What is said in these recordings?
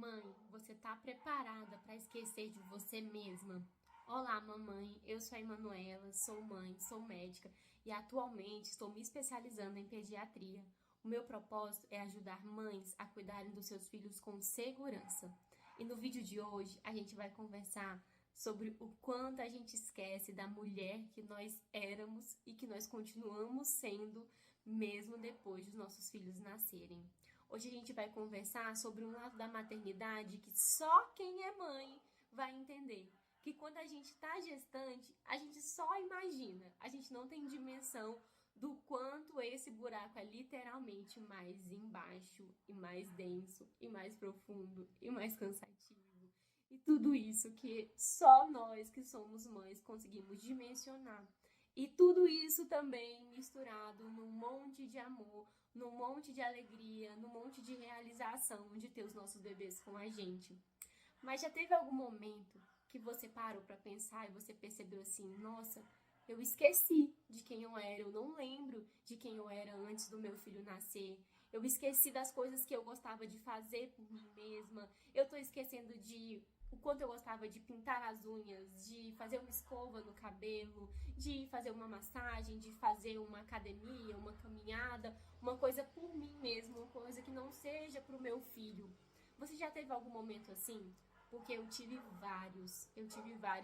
mãe, você tá preparada para esquecer de você mesma? Olá, mamãe. Eu sou a Emanuela, sou mãe, sou médica e atualmente estou me especializando em pediatria. O meu propósito é ajudar mães a cuidarem dos seus filhos com segurança. E no vídeo de hoje a gente vai conversar sobre o quanto a gente esquece da mulher que nós éramos e que nós continuamos sendo mesmo depois dos nossos filhos nascerem. Hoje a gente vai conversar sobre um lado da maternidade que só quem é mãe vai entender. Que quando a gente está gestante, a gente só imagina, a gente não tem dimensão do quanto esse buraco é literalmente mais embaixo, e mais denso, e mais profundo, e mais cansativo. E tudo isso que só nós que somos mães conseguimos dimensionar. E tudo isso também misturado num monte de amor, num monte de alegria, num monte de realização de ter os nossos bebês com a gente. Mas já teve algum momento que você parou para pensar e você percebeu assim, nossa, eu esqueci de quem eu era, eu não lembro de quem eu era antes do meu filho nascer. Eu esqueci das coisas que eu gostava de fazer por mim mesma. Eu tô esquecendo de o quanto eu gostava de pintar as unhas, de fazer uma escova no cabelo, de fazer uma massagem, de fazer uma academia, uma caminhada, uma coisa por mim mesma, uma coisa que não seja pro meu filho. Você já teve algum momento assim? Porque eu tive vários,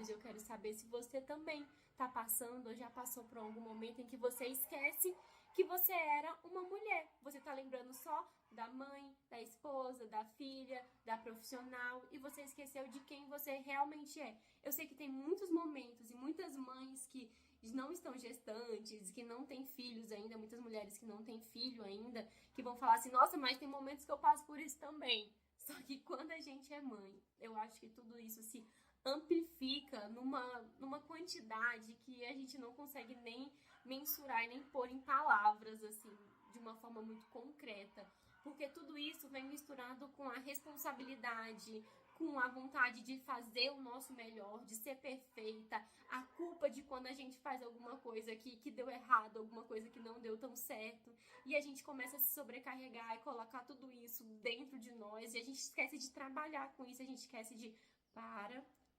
eu quero saber se você também tá passando ou já passou por algum momento em que você esquece que você era uma mulher. Você tá lembrando só da mãe, da esposa, da filha, da profissional e você esqueceu de quem você realmente é. Eu sei que tem muitos momentos e muitas mães que não estão gestantes, que não têm filhos ainda, muitas mulheres que não têm filho ainda, que vão falar assim, nossa, mas tem momentos que eu passo por isso também. Só que quando a gente é mãe, eu acho que tudo isso se amplifica numa quantidade que a gente não consegue nem mensurar e nem pôr em palavras, assim, de uma forma muito concreta. Porque tudo isso vem misturado com a responsabilidade, com a vontade de fazer o nosso melhor, de ser perfeita, a culpa de quando a gente faz alguma coisa que deu errado, alguma coisa que não deu tão certo, e a gente começa a se sobrecarregar e colocar tudo isso dentro de nós, e a gente esquece de trabalhar com isso, a gente esquece de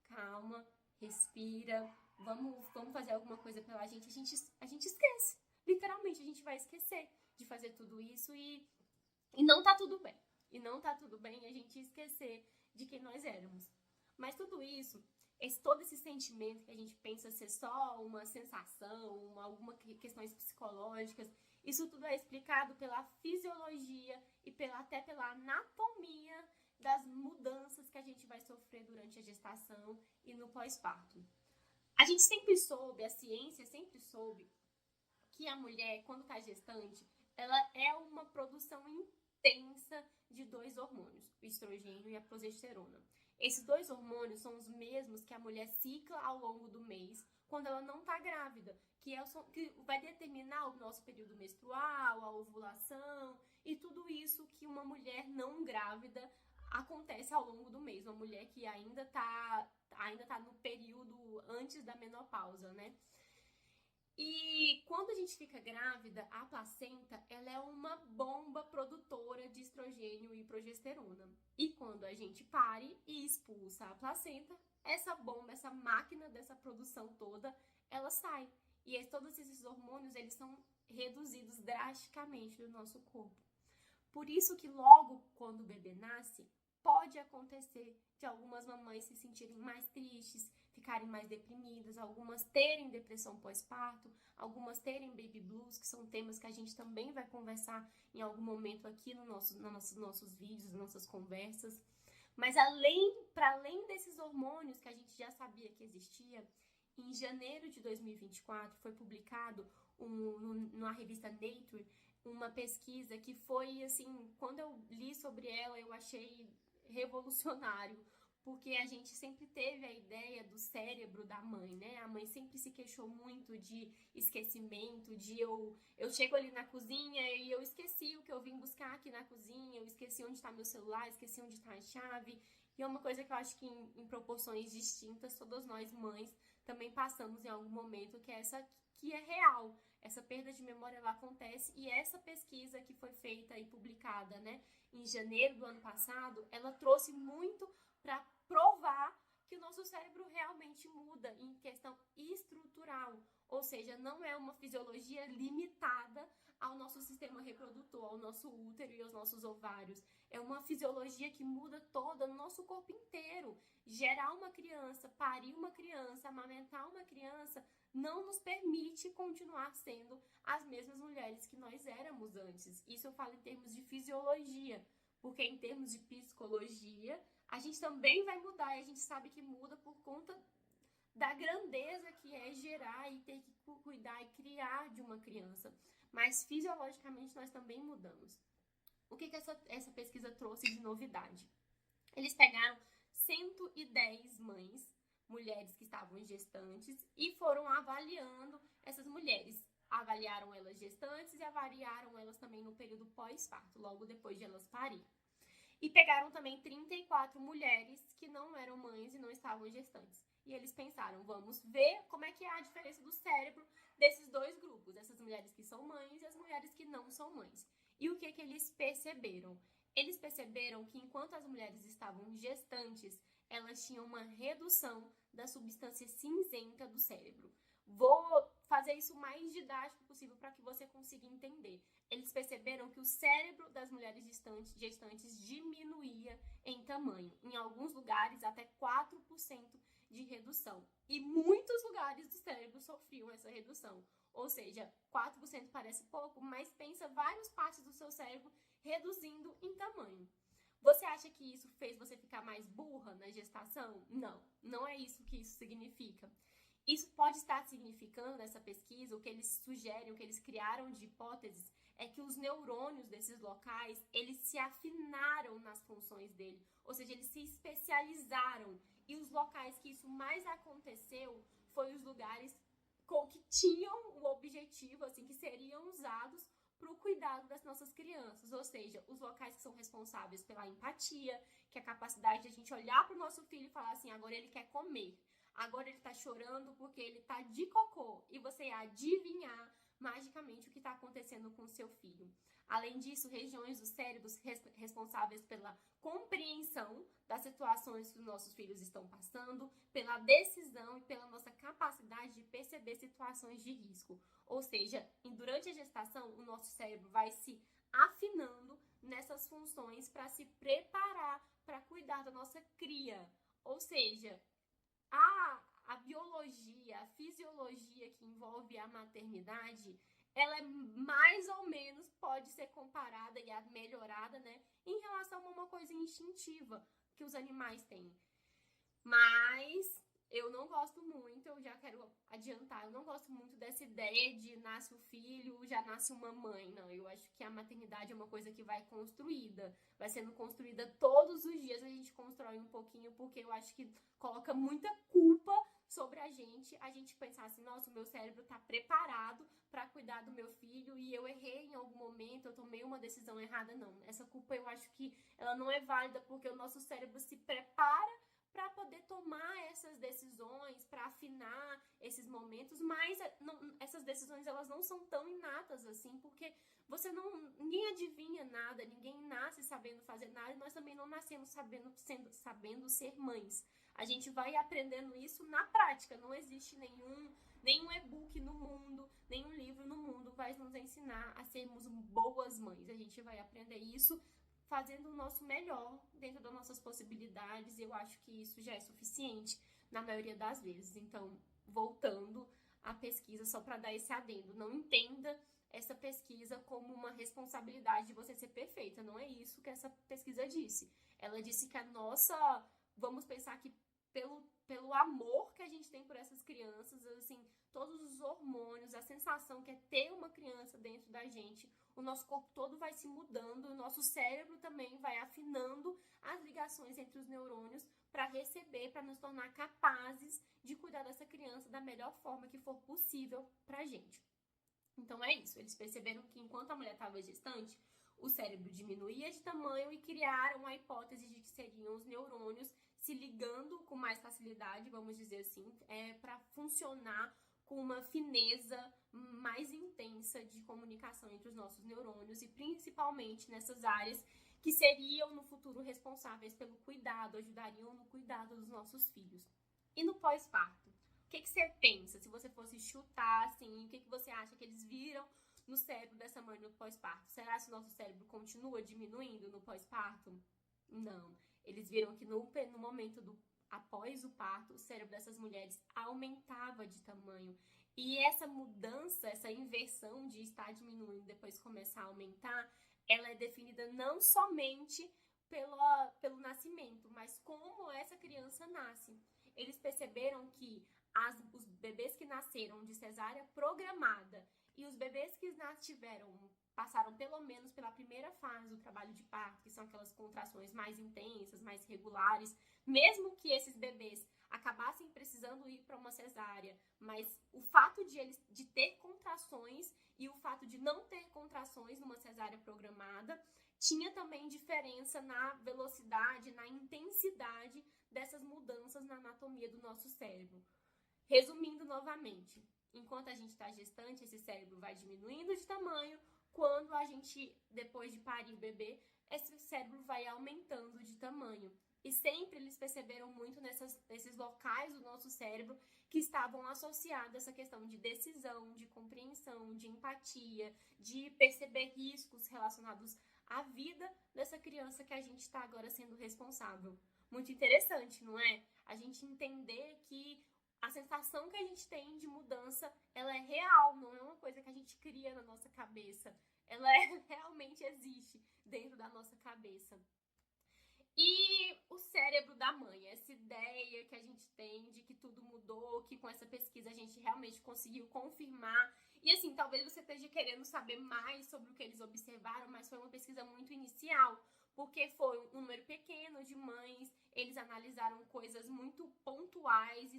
calma, respira, vamos fazer alguma coisa pela gente, a gente esquece, literalmente a gente vai esquecer de fazer tudo isso e não tá tudo bem. E não tá tudo bem a gente esquecer de quem nós éramos. Mas tudo isso, todo esse sentimento que a gente pensa ser só uma sensação, algumas questões psicológicas, isso tudo é explicado pela fisiologia e até pela anatomia das mudanças que a gente vai sofrer durante a gestação e no pós-parto. A gente sempre soube, a ciência sempre soube, que a mulher, quando está gestante, ela é uma produção intensa de dois hormônios, o estrogênio e a progesterona. Esses dois hormônios são os mesmos que a mulher cicla ao longo do mês quando ela não está grávida, que vai determinar o nosso período menstrual, a ovulação e tudo isso que uma mulher não grávida acontece ao longo do mês, uma mulher que ainda tá no período antes da menopausa, né? E quando a gente fica grávida, a placenta, ela é uma bomba produtora de estrogênio e progesterona. E quando a gente pare e expulsa a placenta, essa bomba, essa máquina dessa produção toda, ela sai. E todos esses hormônios, eles são reduzidos drasticamente do nosso corpo. Por isso que logo quando o bebê nasce, pode acontecer de algumas mamães se sentirem mais tristes, ficarem mais deprimidas, algumas terem depressão pós-parto, algumas terem baby blues, que são temas que a gente também vai conversar em algum momento aqui nos nossos vídeos, nas nossas conversas. Mas para além desses hormônios que a gente já sabia que existia, em janeiro de 2024 foi publicado na revista Nature uma pesquisa que foi, assim, quando eu li sobre ela, eu achei revolucionário, porque a gente sempre teve a ideia do cérebro da mãe, né? A mãe sempre se queixou muito de esquecimento, de eu chego ali na cozinha e eu esqueci o que eu vim buscar aqui na cozinha, eu esqueci onde está meu celular, esqueci onde está a chave. E é uma coisa que eu acho que em proporções distintas, todas nós mães também passamos em algum momento, que é essa que é real. Essa perda de memória ela acontece, e essa pesquisa que foi feita e publicada, né, em janeiro do ano passado, ela trouxe muito para provar que o nosso cérebro realmente muda em questão estrutural, ou seja, não é uma fisiologia limitada ao nosso sistema reprodutor, ao nosso útero e aos nossos ovários. É uma fisiologia que muda toda no nosso corpo inteiro. Gerar uma criança, parir uma criança, amamentar uma criança, não nos permite continuar sendo as mesmas mulheres que nós éramos antes. Isso eu falo em termos de fisiologia, porque em termos de psicologia, a gente também vai mudar, e a gente sabe que muda por conta da grandeza que é gerar e ter que cuidar e criar de uma criança. Mas fisiologicamente nós também mudamos. O que essa pesquisa trouxe de novidade? Eles pegaram 110 mães, mulheres que estavam gestantes, e foram avaliando essas mulheres. Avaliaram elas gestantes e avaliaram elas também no período pós-parto, logo depois de elas parirem. E pegaram também 34 mulheres que não eram mães e não estavam gestantes. E eles pensaram, vamos ver como é que é a diferença do cérebro desses dois grupos, essas mulheres que são mães e as mulheres que não são mães. E o que eles perceberam? Eles perceberam que enquanto as mulheres estavam gestantes, elas tinham uma redução da substância cinzenta do cérebro. Vou fazer isso o mais didático possível para que você consiga entender. Eles perceberam que o cérebro das mulheres gestantes diminuía em tamanho. Em alguns lugares, até 4% de redução. E muitos lugares do cérebro sofriam essa redução. Ou seja, 4% parece pouco, mas pensa várias partes do seu cérebro reduzindo em tamanho. Você acha que isso fez você ficar mais burra na gestação? Não, não é isso que isso significa. Isso pode estar significando, nessa pesquisa, o que eles sugerem, o que eles criaram de hipóteses, é que os neurônios desses locais, eles se afinaram nas funções dele, ou seja, eles se especializaram. E os locais que isso mais aconteceu foi os lugares que tinham o objetivo, assim, que seriam usados para o cuidado das nossas crianças, ou seja, os locais que são responsáveis pela empatia, que é a capacidade de a gente olhar para o nosso filho e falar assim, agora ele quer comer, agora ele está chorando porque ele está de cocô, e você adivinhar magicamente o que está acontecendo com o seu filho. Além disso, regiões do cérebro responsáveis pela compreensão das situações que os nossos filhos estão passando, pela decisão e pela nossa capacidade de perceber situações de risco. Ou seja, durante a gestação, o nosso cérebro vai se afinando nessas funções para se preparar para cuidar da nossa cria. Ou seja, a biologia, a fisiologia que envolve a maternidade, ela é mais ou menos, pode ser comparada e melhorada, né, em relação a uma coisa instintiva que os animais têm. Mas eu não gosto muito, eu já quero adiantar, eu não gosto muito dessa ideia de nasce o filho, já nasce uma mãe. Não, eu acho que a maternidade é uma coisa que vai sendo construída todos os dias, a gente constrói um pouquinho, porque eu acho que coloca muita culpa sobre a gente pensar assim, nossa, o meu cérebro está preparado para cuidar do meu filho e eu errei em algum momento, eu tomei uma decisão errada. Não, essa culpa eu acho que ela não é válida, porque o nosso cérebro se prepara para poder tomar essas decisões, para afinar esses momentos, mas essas decisões elas não são tão inatas assim, porque ninguém adivinha nada, ninguém nasce sabendo fazer nada, e nós também não nascemos sabendo ser mães. A gente vai aprendendo isso na prática, não existe nenhum e-book no mundo, nenhum livro no mundo vai nos ensinar a sermos boas mães. A gente vai aprender isso fazendo o nosso melhor dentro das nossas possibilidades, e eu acho que isso já é suficiente na maioria das vezes. Então, voltando à pesquisa, só para dar esse adendo, não entenda essa pesquisa como uma responsabilidade de você ser perfeita, não é isso que essa pesquisa disse. Ela disse que vamos pensar que pelo amor que a gente tem por essas crianças, assim, todos os hormônios, a sensação que é ter uma criança dentro da gente, o nosso corpo todo vai se mudando, o nosso cérebro também vai afinando as ligações entre os neurônios para nos tornar capazes de cuidar dessa criança da melhor forma que for possível pra gente. Então é isso, eles perceberam que enquanto a mulher estava gestante, o cérebro diminuía de tamanho e criaram a hipótese de que seriam os neurônios se ligando com mais facilidade, vamos dizer assim, para funcionar com uma fineza mais intensa de comunicação entre os nossos neurônios e principalmente nessas áreas que seriam no futuro responsáveis pelo cuidado, ajudariam no cuidado dos nossos filhos. E no pós-parto? O que você pensa? Se você fosse chutar, assim, o que você acha que eles viram no cérebro dessa mãe no pós-parto? Será que o nosso cérebro continua diminuindo no pós-parto? Não. Eles viram que no momento após o parto, o cérebro dessas mulheres aumentava de tamanho. E essa mudança, essa inversão de estar diminuindo e depois começar a aumentar, ela é definida não somente pelo nascimento, mas como essa criança nasce. Eles perceberam que os bebês que nasceram de cesárea programada e os bebês que passaram pelo menos pela primeira fase do trabalho de parto, que são aquelas contrações mais intensas, mais regulares, mesmo que esses bebês acabassem precisando ir para uma cesárea, mas o fato de ter contrações e o fato de não ter contrações numa cesárea programada tinha também diferença na velocidade, na intensidade dessas mudanças na anatomia do nosso cérebro. Resumindo novamente, enquanto a gente está gestante, esse cérebro vai diminuindo de tamanho. Quando a gente, depois de parir o bebê, esse cérebro vai aumentando de tamanho. E sempre eles perceberam muito nesses locais do nosso cérebro que estavam associados a essa questão de decisão, de compreensão, de empatia, de perceber riscos relacionados à vida dessa criança que a gente está agora sendo responsável. Muito interessante, não é? A gente entender que a sensação que a gente tem de mudança, ela é real, não é uma coisa que a gente cria na nossa cabeça. Ela realmente existe dentro da nossa cabeça. E o cérebro da mãe, essa ideia que a gente tem de que tudo mudou, que com essa pesquisa a gente realmente conseguiu confirmar. E assim, talvez você esteja querendo saber mais sobre o que eles observaram, mas foi uma pesquisa muito inicial, porque foi um número pequeno de mães, eles analisaram coisas muito pontuais e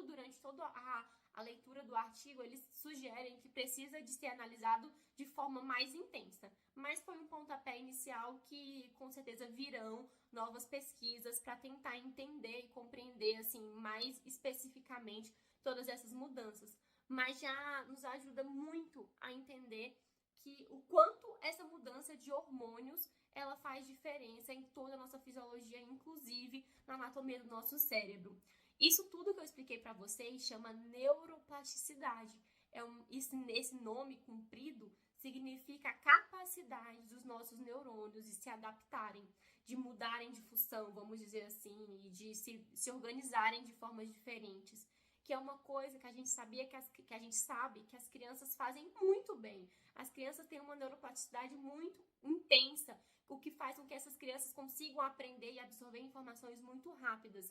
durante toda a leitura do artigo, eles sugerem que precisa de ser analisado de forma mais intensa. Mas foi um pontapé inicial que com certeza virão novas pesquisas para tentar entender e compreender assim, mais especificamente todas essas mudanças. Mas já nos ajuda muito a entender que o quanto essa mudança de hormônios ela faz diferença em toda a nossa fisiologia, inclusive na anatomia do nosso cérebro. Isso tudo que eu expliquei para vocês chama neuroplasticidade. Esse nome comprido significa a capacidade dos nossos neurônios de se adaptarem, de mudarem de função, vamos dizer assim, e de se organizarem de formas diferentes. Que é uma coisa que a gente sabe que as crianças fazem muito bem. As crianças têm uma neuroplasticidade muito intensa, o que faz com que essas crianças consigam aprender e absorver informações muito rápidas.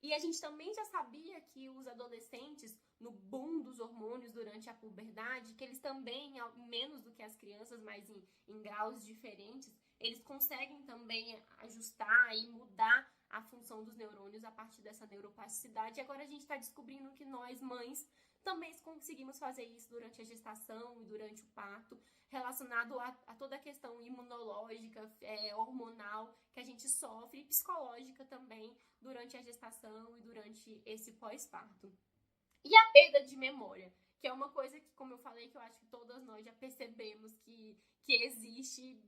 E a gente também já sabia que os adolescentes, no boom dos hormônios durante a puberdade, que eles também, menos do que as crianças, mas em graus diferentes, eles conseguem também ajustar e mudar a função dos neurônios a partir dessa neuroplasticidade. E agora a gente está descobrindo que nós, mães, também conseguimos fazer isso durante a gestação e durante o parto, relacionado a toda a questão imunológica, hormonal que a gente sofre, e psicológica também durante a gestação e durante esse pós-parto. E a perda de memória, que é uma coisa que, como eu falei, que eu acho que todas nós já percebemos que existe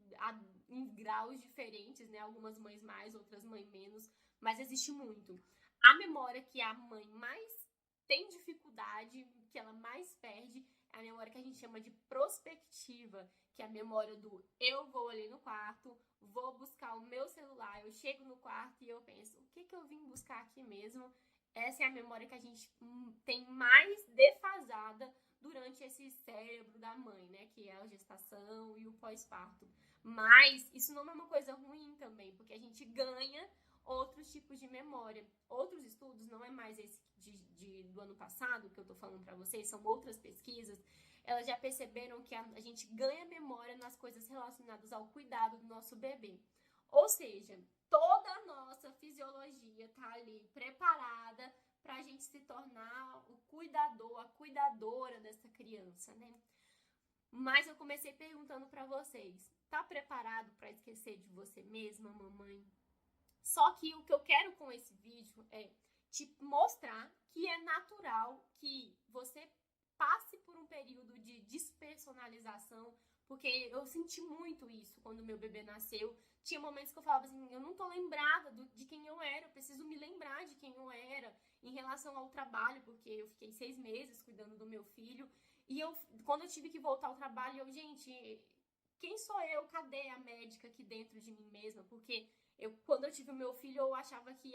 em graus diferentes, né? Algumas mães mais, outras mães menos, mas existe muito. A memória que a mãe mais tem dificuldade, que ela mais perde, é a memória que a gente chama de prospectiva, que é a memória do eu vou ali no quarto, vou buscar o meu celular, eu chego no quarto e eu penso, o que eu vim buscar aqui mesmo? Essa é a memória que a gente tem mais defasada durante esse cérebro da mãe, né? Que é a gestação e o pós-parto. Mas isso não é uma coisa ruim também, porque a gente ganha outros tipos de memória. Outros estudos, não é mais esse do ano passado que eu tô falando para vocês, são outras pesquisas, elas já perceberam que a gente ganha memória nas coisas relacionadas ao cuidado do nosso bebê. Ou seja, toda a nossa fisiologia tá ali preparada para a gente se tornar o cuidador, a cuidadora dessa criança, né? Mas eu comecei perguntando para vocês, tá preparado para esquecer de você mesma, mamãe? Só que o que eu quero com esse vídeo é te mostrar que é natural que você passe por um período de despersonalização, porque eu senti muito isso quando meu bebê nasceu. Tinha momentos que eu falava assim, eu não tô lembrada de quem eu era, eu preciso me lembrar de quem eu era em relação ao trabalho, porque eu fiquei 6 meses cuidando do meu filho, e quando eu tive que voltar ao trabalho, gente, quem sou eu? Cadê a médica aqui dentro de mim mesma? Porque quando eu tive o meu filho, eu achava que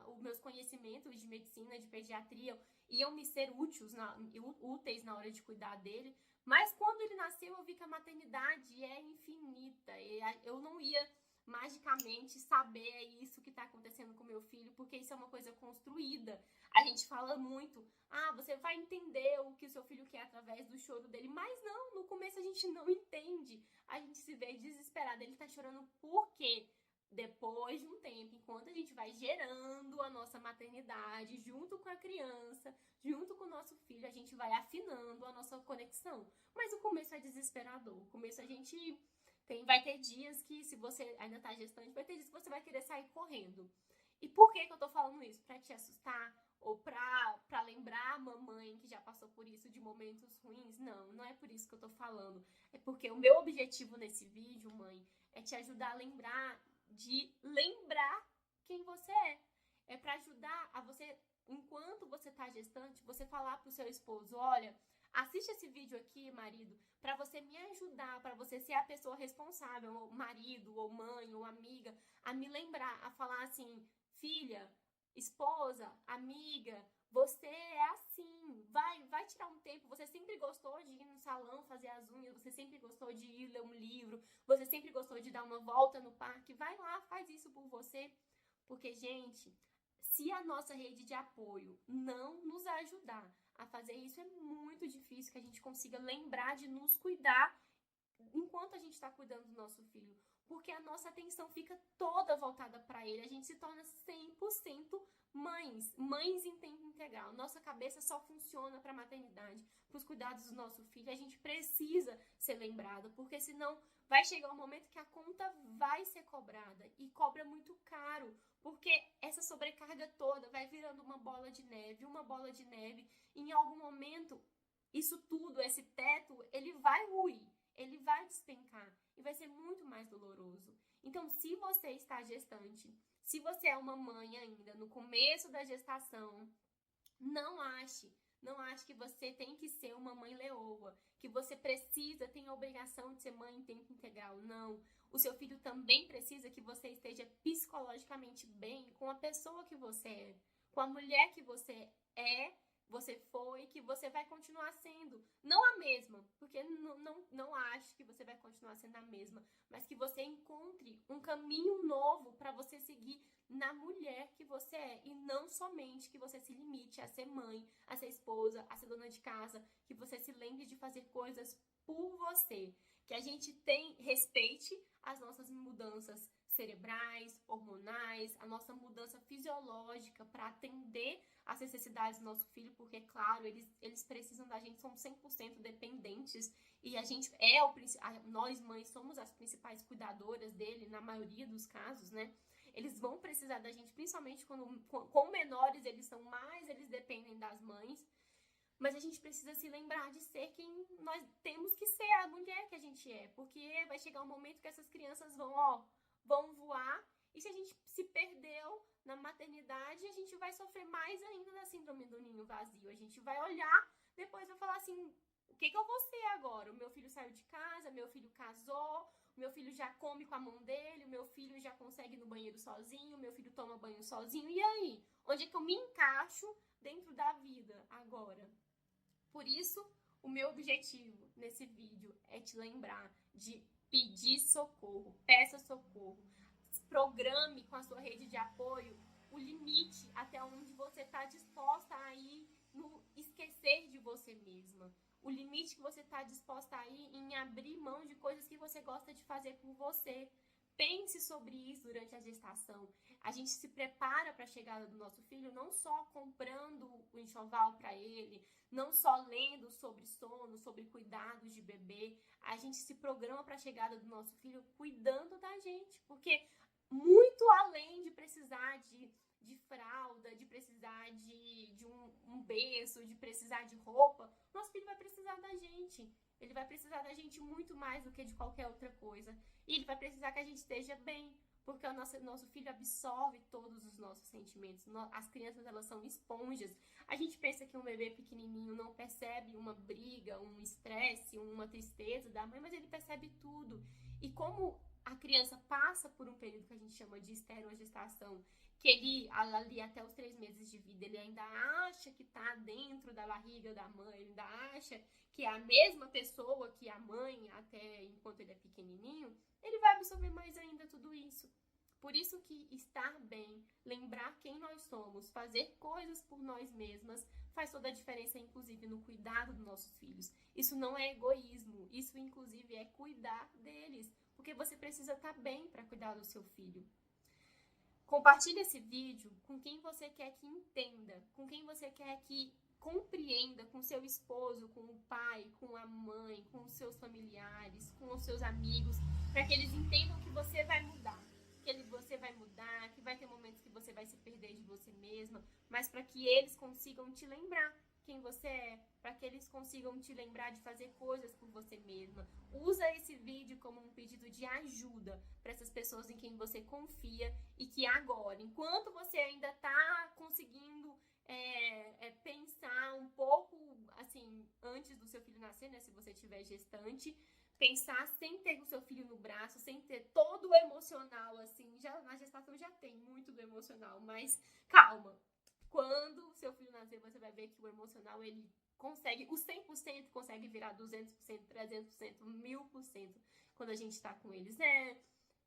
os meus conhecimentos de medicina, de pediatria, iam me ser úteis na hora de cuidar dele. Mas quando ele nasceu, eu vi que a maternidade é infinita. E eu não ia magicamente saber isso que está acontecendo com meu filho, porque isso é uma coisa construída. A gente fala muito, você vai entender o que o seu filho quer através do choro dele. Mas não, no começo a gente não entende. A gente se vê desesperada. Ele está chorando por quê? Depois de um tempo, enquanto a gente vai gerando a nossa maternidade junto com a criança, junto com o nosso filho, a gente vai afinando a nossa conexão. Mas o começo é desesperador. O começo a gente vai ter dias que, se você ainda tá gestante, vai ter dias que você vai querer sair correndo. E por que eu tô falando isso? Pra te assustar? Ou pra lembrar a mamãe que já passou por isso de momentos ruins? Não, não é por isso que eu tô falando. É porque o meu objetivo nesse vídeo, mãe, é te ajudar a lembrar quem você é. É pra ajudar a você, enquanto você tá gestante, você falar pro seu esposo, olha, assiste esse vídeo aqui, marido, pra você me ajudar, pra você ser a pessoa responsável, ou marido, ou mãe, ou amiga, a me lembrar, a falar assim, filha, esposa, amiga, você é assim, vai tirar um tempo, você sempre gostou de ir no salão fazer as unhas, você sempre gostou de ir ler um livro, você sempre gostou de dar uma volta no parque, vai lá, faz isso por você, porque, gente, se a nossa rede de apoio não nos ajudar a fazer isso, é muito difícil que a gente consiga lembrar de nos cuidar enquanto a gente está cuidando do nosso filho, porque a nossa atenção fica toda voltada para ele, a gente se torna 100% mães em tempo integral. Nossa cabeça só funciona para a maternidade, para os cuidados do nosso filho. A gente precisa ser lembrada, porque senão vai chegar um momento que a conta vai ser cobrada e cobra muito caro, porque essa sobrecarga toda vai virando uma bola de neve, e em algum momento isso tudo, esse teto, ele vai ruir, ele vai despencar e vai ser muito mais doloroso. Então, se você está gestante, se você é uma mãe ainda no começo da gestação, não ache que você tem que ser uma mãe leoa, que você tem a obrigação de ser mãe em tempo integral. Não. O seu filho também precisa que você esteja psicologicamente bem com a pessoa que você é, com a mulher que você é, você foi, que você vai continuar sendo. Não a mesma, porque não acho que você vai continuar sendo a mesma, mas que você encontre um caminho novo para você seguir na mulher que você é, e não somente que você se limite a ser mãe, a ser esposa, a ser dona de casa, que você se lembre de fazer coisas por você, que a gente respeite as nossas mudanças cerebrais, hormonais, a nossa mudança fisiológica para atender às necessidades do nosso filho, porque, claro, eles precisam da gente, são 100% dependentes, e a gente nós mães somos as principais cuidadoras dele, na maioria dos casos, né? Eles vão precisar da gente, principalmente com menores, eles dependem das mães. Mas a gente precisa se lembrar de ser quem nós temos que ser, a mulher que a gente é. Porque vai chegar um momento que essas crianças vão voar. E se a gente se perdeu na maternidade, a gente vai sofrer mais ainda da síndrome do ninho vazio. A gente vai olhar, depois vai falar assim, o que eu vou ser agora? O meu filho saiu de casa, meu filho casou, meu filho já come com a mão dele, o meu filho já consegue ir no banheiro sozinho, meu filho toma banho sozinho. E aí? Onde é que eu me encaixo dentro da vida agora? Por isso, o meu objetivo nesse vídeo é te lembrar de pedir socorro, peça socorro, programe com a sua rede de apoio o limite até onde você está disposta a ir no esquecer de você mesma. O limite que você está disposta a ir em abrir mão de coisas que você gosta de fazer por você. Pense sobre isso durante a gestação. A gente se prepara para a chegada do nosso filho não só comprando o enxoval para ele, não só lendo sobre sono, sobre cuidados de bebê. A gente se programa para a chegada do nosso filho cuidando da gente, porque muito além de precisar de fralda, de precisar berço, de precisar de roupa, nosso filho vai precisar da gente. Ele vai precisar da gente muito mais do que de qualquer outra coisa. E ele vai precisar que a gente esteja bem, porque o nosso filho absorve todos os nossos sentimentos. As crianças, elas são esponjas. A gente pensa que um bebê pequenininho não percebe uma briga, um estresse, uma tristeza da mãe, mas ele percebe tudo. E como a criança passa por um período que a gente chama de esterogestação, que ele, ali até os 3 meses de vida, ele ainda acha que está dentro da barriga da mãe, ele ainda acha que é a mesma pessoa que a mãe, até enquanto ele é pequenininho, ele vai absorver mais ainda tudo isso. Por isso que estar bem, lembrar quem nós somos, fazer coisas por nós mesmas, faz toda a diferença, inclusive, no cuidado dos nossos filhos. Isso não é egoísmo, isso, inclusive, é cuidar deles, porque você precisa estar bem para cuidar do seu filho. Compartilhe esse vídeo com quem você quer que entenda, com quem você quer que compreenda, com seu esposo, com o pai, com a mãe, com os seus familiares, com os seus amigos, para que eles entendam que você vai mudar. Você vai mudar, que vai ter momentos que você vai se perder de você mesma, mas para que eles consigam te lembrar quem você é, para que eles consigam te lembrar de fazer coisas por você mesma. Usa esse vídeo como um pedido de ajuda para essas pessoas em quem você confia e que agora, enquanto você ainda está conseguindo pensar um pouco, assim, antes do seu filho nascer, né, se você estiver gestante, pensar sem ter o seu filho no braço, sem ter todo o emocional, assim, já na gestação já tem muito do emocional, mas calma, quando o seu filho nascer, você vai ver que o emocional, ele consegue, o 100% consegue virar 200%, 300%, 1000% quando a gente está com eles.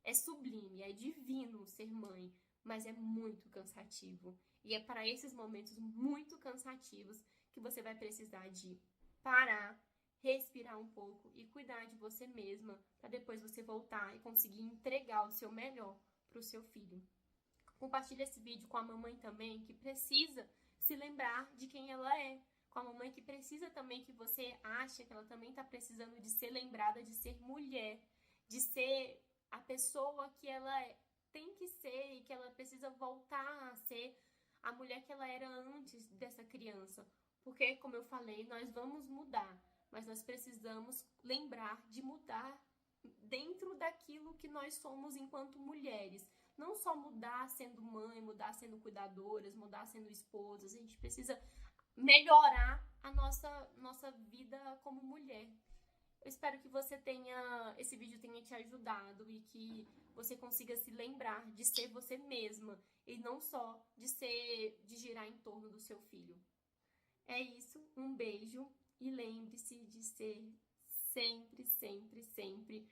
É sublime, é divino ser mãe, mas é muito cansativo. E é para esses momentos muito cansativos que você vai precisar de parar, respirar um pouco e cuidar de você mesma, para depois você voltar e conseguir entregar o seu melhor para o seu filho. Compartilhe esse vídeo com a mamãe também, que precisa se lembrar de quem ela é. Com a mamãe que precisa também, que você acha que ela também está precisando de ser lembrada, de ser mulher, de ser a pessoa que ela tem que ser e que ela precisa voltar a ser a mulher que ela era antes dessa criança. Porque, como eu falei, nós vamos mudar, mas nós precisamos lembrar de mudar dentro daquilo que nós somos enquanto mulheres. Não só mudar sendo mãe, mudar sendo cuidadoras, mudar sendo esposas. A gente precisa melhorar a nossa vida como mulher. Eu espero que esse vídeo tenha te ajudado e que você consiga se lembrar de ser você mesma e não só de girar em torno do seu filho. É isso, um beijo e lembre-se de ser sempre, sempre, sempre